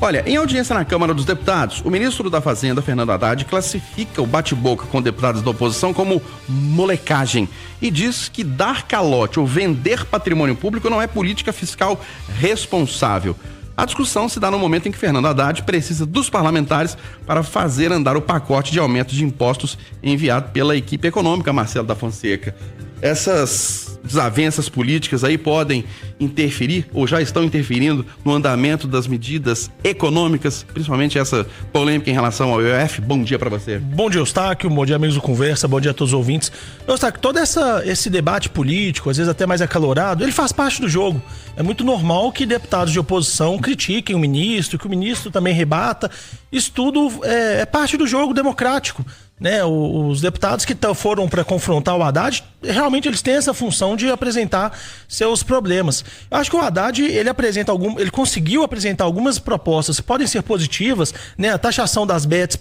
Olha, em audiência na Câmara dos Deputados, o ministro da Fazenda, Fernando Haddad, classifica o bate-boca com deputados da oposição como molecagem e diz que dar calote ou vender patrimônio público não é política fiscal responsável. A discussão se dá no momento em que Fernando Haddad precisa dos parlamentares para fazer andar o pacote de aumento de impostos enviado pela equipe econômica, Marcelo da Fonseca. Essas desavenças políticas aí podem interferir ou já estão interferindo no andamento das medidas econômicas, principalmente essa polêmica em relação ao IOF. Bom dia para você. Bom dia, Eustáquio. Bom dia, amigos do Conversa. Bom dia a todos os ouvintes. Eustáquio, todo esse debate político, às vezes até mais acalorado, ele faz parte do jogo. É muito normal que deputados de oposição critiquem o ministro, que o ministro também rebata. Isso tudo é parte do jogo democrático. Né, os deputados que foram para confrontar o Haddad, realmente eles têm essa função de apresentar seus problemas. Eu acho que o Haddad, ele conseguiu apresentar algumas propostas que podem ser positivas, né? A taxação das bets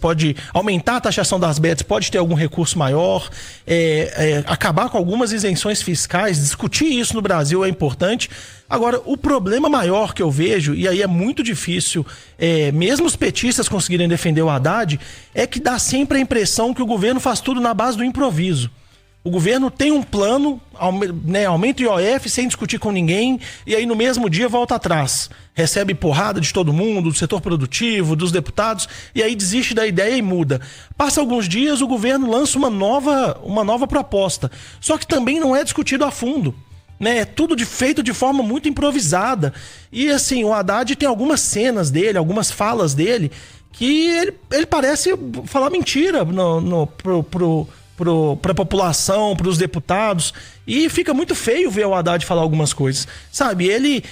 aumentar a taxação das bets, pode ter algum recurso maior, acabar com algumas isenções fiscais, discutir isso no Brasil é importante. Agora, o problema maior que eu vejo, e aí é muito difícil, mesmo os petistas conseguirem defender o Haddad, é que dá sempre a impressão que o governo faz tudo na base do improviso. O governo tem um plano, aumenta o IOF sem discutir com ninguém, e aí no mesmo dia volta atrás. Recebe porrada de todo mundo, do setor produtivo, dos deputados, e aí desiste da ideia e muda. Passa alguns dias, o governo lança uma nova proposta, só que também não é discutido a fundo. É tudo feito de forma muito improvisada. E assim, o Haddad tem algumas cenas dele, algumas falas dele, que ele parece falar mentira pra população, pros deputados. E fica muito feio ver o Haddad falar algumas coisas. Sabe, ele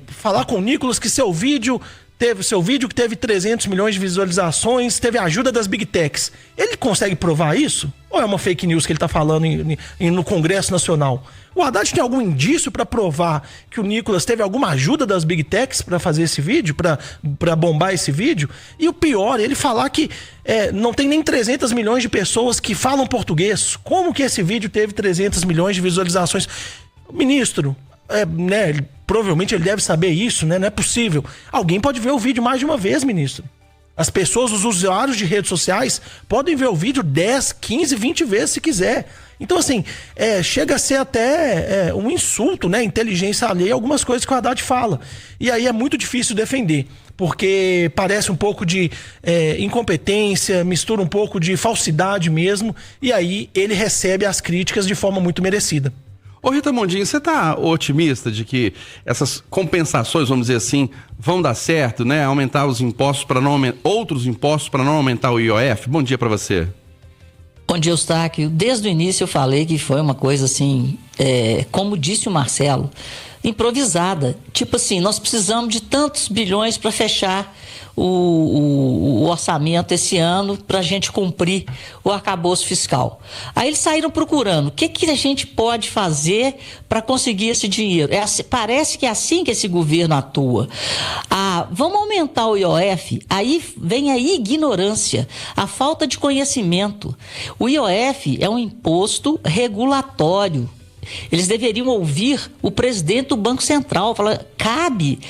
falar com o Nicolas que seu vídeo que teve 300 milhões de visualizações, teve a ajuda das Big Techs. Ele consegue provar isso? Ou é uma fake news que ele está falando no Congresso Nacional? O Haddad tem algum indício para provar que o Nicolas teve alguma ajuda das Big Techs para fazer esse vídeo, para bombar esse vídeo? E o pior, ele falar que não tem nem 300 milhões de pessoas que falam português. Como que esse vídeo teve 300 milhões de visualizações? Ministro, provavelmente ele deve saber isso, né? Não é possível. Alguém pode ver o vídeo mais de uma vez, ministro. As pessoas, os usuários de redes sociais, podem ver o vídeo 10, 15, 20 vezes se quiser. Então, assim, chega a ser até um insulto, né? Inteligência alheia, algumas coisas que o Haddad fala. E aí é muito difícil defender, porque parece um pouco de incompetência, mistura um pouco de falsidade mesmo, e aí ele recebe as críticas de forma muito merecida. Ô Rita Mondinho, você está otimista de que essas compensações, vamos dizer assim, vão dar certo, né? Aumentar os impostos para não aumentar, outros impostos para não aumentar o IOF? Bom dia para você. Bom dia, Eustáquio. Desde o início eu falei que foi uma coisa assim, como disse o Marcelo, improvisada. Tipo assim, nós precisamos de tantos bilhões para fechar o orçamento esse ano para a gente cumprir o arcabouço fiscal. Aí eles saíram procurando o que a gente pode fazer para conseguir esse dinheiro. Parece que é assim que esse governo atua. Vamos aumentar o IOF, aí vem a ignorância, a falta de conhecimento. O IOF é um imposto regulatório. Eles deveriam ouvir o presidente do Banco Central, falar, cabe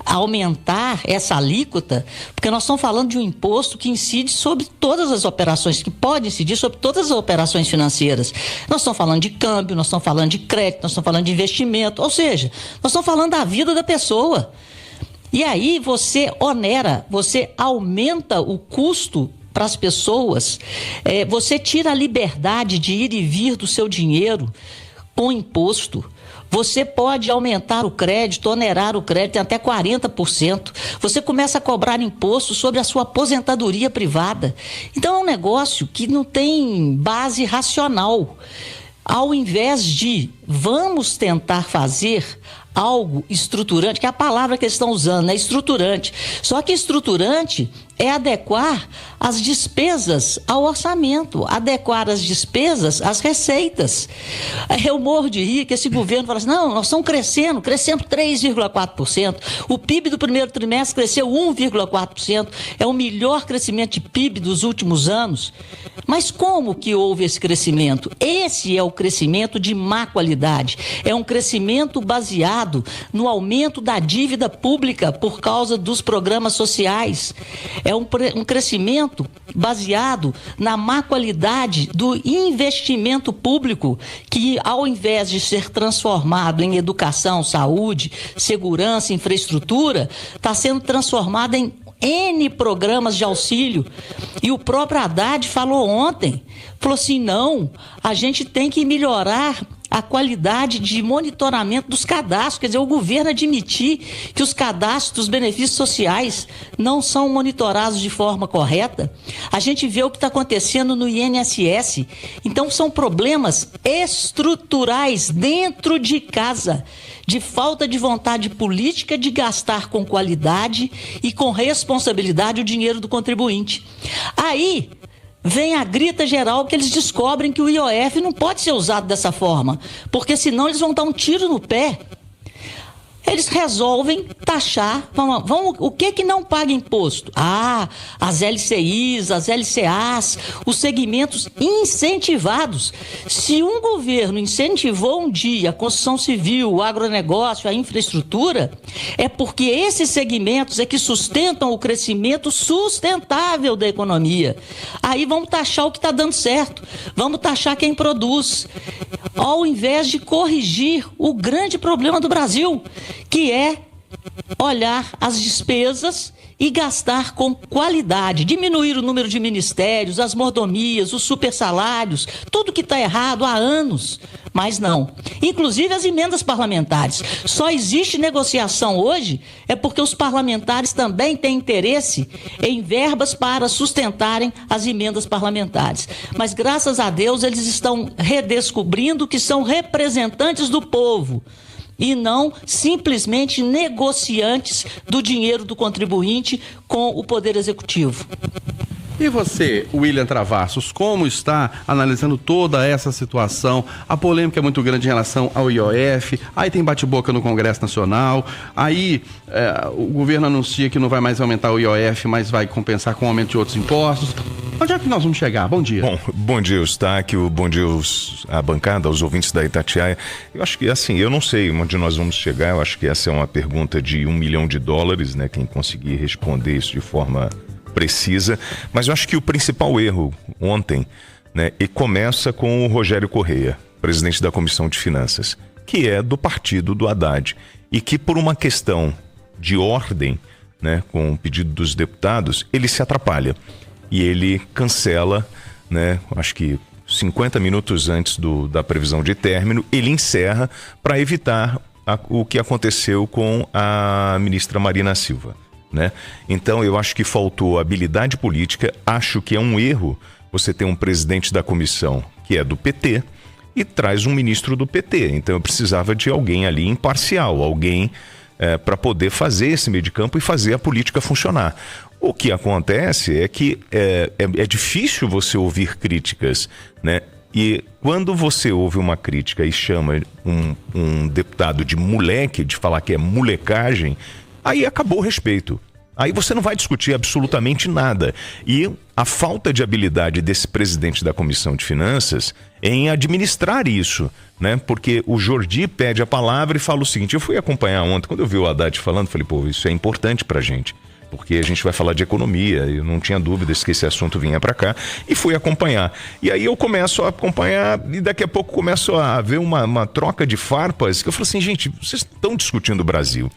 aumentar essa alíquota, porque nós estamos falando de um imposto que incide sobre todas as operações, que pode incidir sobre todas as operações financeiras. Nós estamos falando de câmbio, nós estamos falando de crédito, nós estamos falando de investimento, ou seja, nós estamos falando da vida da pessoa. E aí você onera, você aumenta o custo para as pessoas, você tira a liberdade de ir e vir do seu dinheiro com imposto. Você pode aumentar o crédito, onerar o crédito em até 40%. Você começa a cobrar imposto sobre a sua aposentadoria privada. Então é um negócio que não tem base racional. Ao invés de vamos tentar fazer algo estruturante, que é a palavra que eles estão usando, né? Estruturante. Só que estruturante é adequar as despesas ao orçamento, adequar as despesas às receitas. Eu morro de rir que esse governo fala assim, não, nós estamos crescendo 3,4%, o PIB do primeiro trimestre cresceu 1,4%, é o melhor crescimento de PIB dos últimos anos. Mas como que houve esse crescimento? Esse é o crescimento de má qualidade, é um crescimento baseado baseado no aumento da dívida pública por causa dos programas sociais. É um crescimento baseado na má qualidade do investimento público, que ao invés de ser transformado em educação, saúde, segurança, infraestrutura, está sendo transformado em N programas de auxílio. E o próprio Haddad falou ontem, falou assim, não, a gente tem que melhorar a qualidade de monitoramento dos cadastros. Quer dizer, o governo admitir que os cadastros dos benefícios sociais não são monitorados de forma correta. A gente vê o que está acontecendo no INSS. Então, são problemas estruturais dentro de casa, de falta de vontade política de gastar com qualidade e com responsabilidade o dinheiro do contribuinte. Aí vem a grita geral que eles descobrem que o IOF não pode ser usado dessa forma, porque senão eles vão dar um tiro no pé. Eles resolvem taxar, o que não paga imposto? As LCIs, as LCAs, os segmentos incentivados. Se um governo incentivou um dia a construção civil, o agronegócio, a infraestrutura, é porque esses segmentos é que sustentam o crescimento sustentável da economia. Aí vamos taxar o que está dando certo, vamos taxar quem produz, ao invés de corrigir o grande problema do Brasil, que é olhar as despesas e gastar com qualidade, diminuir o número de ministérios, as mordomias, os supersalários, tudo que está errado há anos, mas não. Inclusive as emendas parlamentares. Só existe negociação hoje é porque os parlamentares também têm interesse em verbas para sustentarem as emendas parlamentares. Mas graças a Deus eles estão redescobrindo que são representantes do povo e não simplesmente negociantes do dinheiro do contribuinte com o Poder Executivo. E você, William Travassos, como está analisando toda essa situação? A polêmica é muito grande em relação ao IOF, aí tem bate-boca no Congresso Nacional, aí o governo anuncia que não vai mais aumentar o IOF, mas vai compensar com o aumento de outros impostos. Onde é que nós vamos chegar? Bom dia. Bom dia, Eustáquio, bom dia a bancada, aos ouvintes da Itatiaia. Eu acho que, assim, eu não sei onde nós vamos chegar, eu acho que essa é uma pergunta de $1 milhão, né? Quem conseguir responder isso de forma precisa, mas eu acho que o principal erro ontem, né, e começa com o Rogério Correia, presidente da Comissão de Finanças, que é do partido do Haddad, e que por uma questão de ordem, né, com o pedido dos deputados, ele se atrapalha e ele cancela, né, acho que 50 minutos antes da previsão de término, ele encerra para evitar o que aconteceu com a ministra Marina Silva. Né? Então eu acho que faltou habilidade política, acho que é um erro você ter um presidente da comissão que é do PT e traz um ministro do PT, então eu precisava de alguém ali imparcial, alguém para poder fazer esse meio de campo e fazer a política funcionar. O que acontece é que é difícil você ouvir críticas, né? E quando você ouve uma crítica e chama um deputado de moleque, de falar que é molecagem, aí acabou o respeito. Aí você não vai discutir absolutamente nada. E a falta de habilidade desse presidente da Comissão de Finanças em administrar isso, né? Porque o Jordi pede a palavra e fala o seguinte, eu fui acompanhar ontem, quando eu vi o Haddad falando, falei, pô, isso é importante pra gente, porque a gente vai falar de economia, eu não tinha dúvidas que esse assunto vinha para cá, e fui acompanhar. E aí eu começo a acompanhar e daqui a pouco começo a ver uma troca de farpas, que eu falo assim, gente, vocês estão discutindo o Brasil.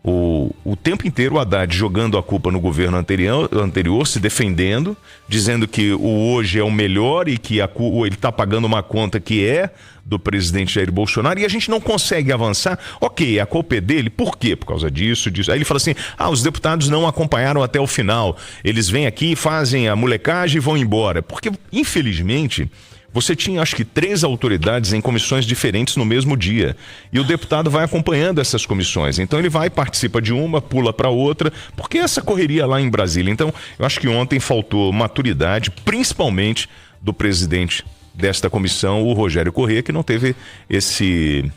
O tempo inteiro o Haddad jogando a culpa no governo anterior, se defendendo, dizendo que o hoje é o melhor e que ele está pagando uma conta que é do presidente Jair Bolsonaro e a gente não consegue avançar. Ok, a culpa é dele, por quê? Por causa disso. Aí ele fala assim, os deputados não acompanharam até o final, eles vêm aqui, fazem a molecagem e vão embora. Porque, infelizmente, você tinha, acho que, 3 autoridades em comissões diferentes no mesmo dia. E o deputado vai acompanhando essas comissões. Então ele vai, participa de uma, pula para outra, porque essa correria lá em Brasília. Então, eu acho que ontem faltou maturidade, principalmente do presidente desta comissão, o Rogério Correia, que não teve esse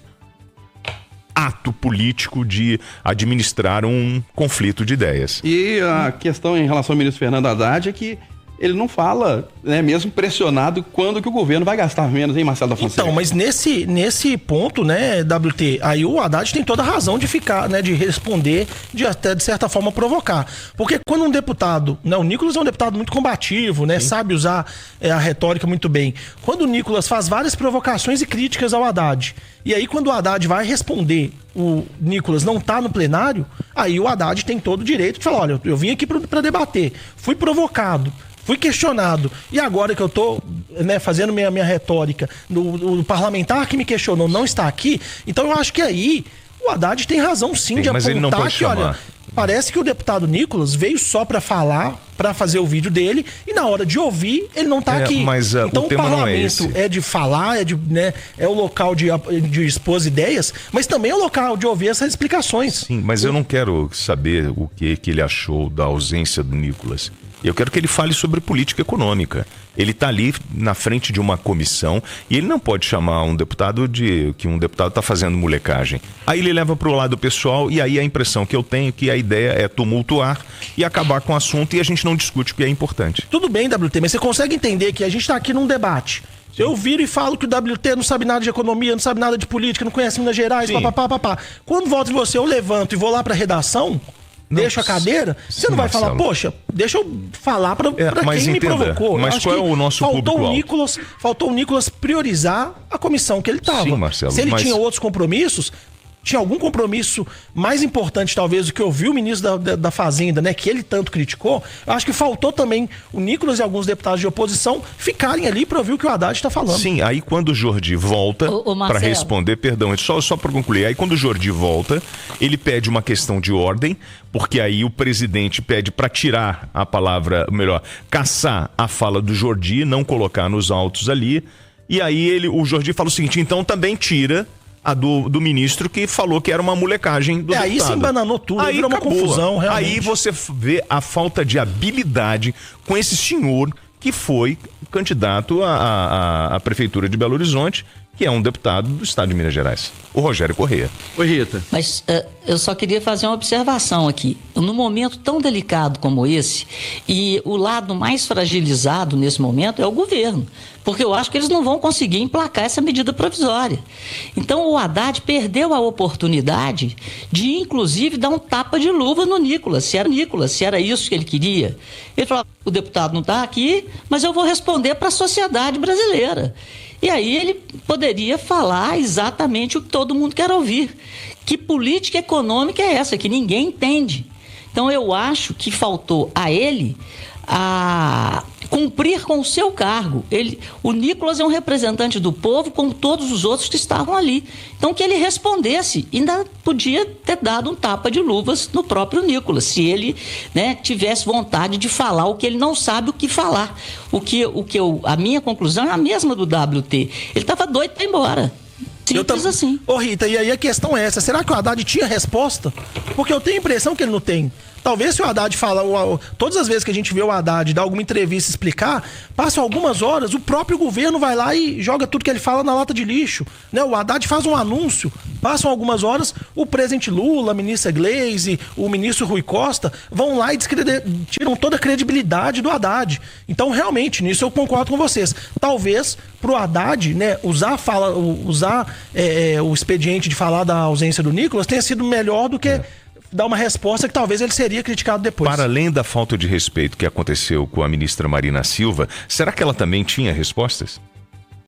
ato político de administrar um conflito de ideias. E a questão em relação ao ministro Fernando Haddad é que ele não fala, né, mesmo pressionado, quando que o governo vai gastar menos, hein, Marcelo da Fonseca? Então, mas nesse ponto, né, WT, aí o Haddad tem toda a razão de ficar, né, de responder, de até de certa forma provocar. Porque quando um deputado, né, o Nicolas é um deputado muito combativo, né, sabe usar a retórica muito bem. Quando o Nicolas faz várias provocações e críticas ao Haddad, e aí quando o Haddad vai responder, o Nicolas não tá no plenário, aí o Haddad tem todo o direito de falar, olha, eu vim aqui para debater, fui provocado, fui questionado, e agora que eu tô, né, fazendo minha retórica, o parlamentar que me questionou não está aqui, então eu acho que aí o Haddad tem razão sim de mas apontar ele não pode que, chamar. olha, parece que o deputado Nicolas veio só para falar, para fazer o vídeo dele, e na hora de ouvir, ele não tá aqui. Mas então o tema não é esse. é de falar, é o local de expor ideias, mas também é o local de ouvir essas explicações. Sim, mas eu não quero saber o que ele achou da ausência do Nicolas. Eu quero que ele fale sobre política econômica. Ele está ali na frente de uma comissão e ele não pode chamar um deputado que um deputado está fazendo molecagem. Aí ele leva para o lado pessoal e aí a impressão que eu tenho é que a ideia é tumultuar e acabar com o assunto e a gente não discute o que é importante. Tudo bem, WT, mas você consegue entender que a gente está aqui num debate. Eu viro e falo que o WT não sabe nada de economia, não sabe nada de política, não conhece Minas Gerais, papapá. Quando volto em você, eu levanto e vou lá para a redação... Deixa a cadeira, você não vai Marcelo. falar, poxa, deixa eu falar pra quem me provocou. Mas qual é o nosso público-alvo? Faltou o Nicolas priorizar a comissão que ele estava. Sim, Marcelo, se ele tinha outros compromissos, tinha algum compromisso mais importante, talvez, do que ouvir o ministro da Fazenda, né, que ele tanto criticou, eu acho que faltou também o Nicolas e alguns deputados de oposição ficarem ali para ouvir o que o Haddad está falando. Sim, aí quando o Jordi volta para responder, perdão, só para concluir, aí quando o Jordi volta, ele pede uma questão de ordem, porque aí o presidente pede para tirar a palavra, melhor, caçar a fala do Jordi, não colocar nos autos ali, e aí o Jordi fala o seguinte, então também tira a do ministro que falou que era uma molecagem do deputado. Aí se embananou tudo, aí virou uma confusão, realmente. Aí você vê a falta de habilidade com esse senhor que foi candidato à prefeitura de Belo Horizonte, que é um deputado do estado de Minas Gerais, o Rogério Corrêa. Oi, Rita. Mas eu só queria fazer uma observação aqui. Num momento tão delicado como esse, e o lado mais fragilizado nesse momento é o governo, porque eu acho que eles não vão conseguir emplacar essa medida provisória. Então o Haddad perdeu a oportunidade de, inclusive, dar um tapa de luva no Nicolas, se era isso que ele queria. Ele falou, o deputado não está aqui, mas eu vou responder para a sociedade brasileira. E aí ele poderia falar exatamente o que todo mundo quer ouvir. Que política econômica é essa que ninguém entende? Então eu acho que faltou a ele a cumprir com o seu cargo. O Nicolas é um representante do povo, como todos os outros que estavam ali. Então que ele respondesse, ainda podia ter dado um tapa de luvas no próprio Nicolas, se ele, né, tivesse vontade de falar o que ele não sabe o que falar. A minha conclusão é a mesma do WT. Ele estava doido para ir embora. Simples assim. Ô Rita, e aí a questão é essa, será que o Haddad tinha resposta? Porque eu tenho a impressão que ele não tem. Talvez se o Haddad fala, todas as vezes que a gente vê o Haddad dar alguma entrevista explicar, passam algumas horas, o próprio governo vai lá e joga tudo que ele fala na lata de lixo, né? O Haddad faz um anúncio, passam algumas horas, o presidente Lula, a ministra Gleisi, o ministro Rui Costa vão lá e tiram toda a credibilidade do Haddad. Então, realmente, nisso eu concordo com vocês. Talvez pro Haddad, né, usar o expediente de falar da ausência do Nicolas tenha sido melhor do que dar uma resposta que talvez ele seria criticado depois. Para além da falta de respeito que aconteceu com a ministra Marina Silva, será que ela também tinha respostas?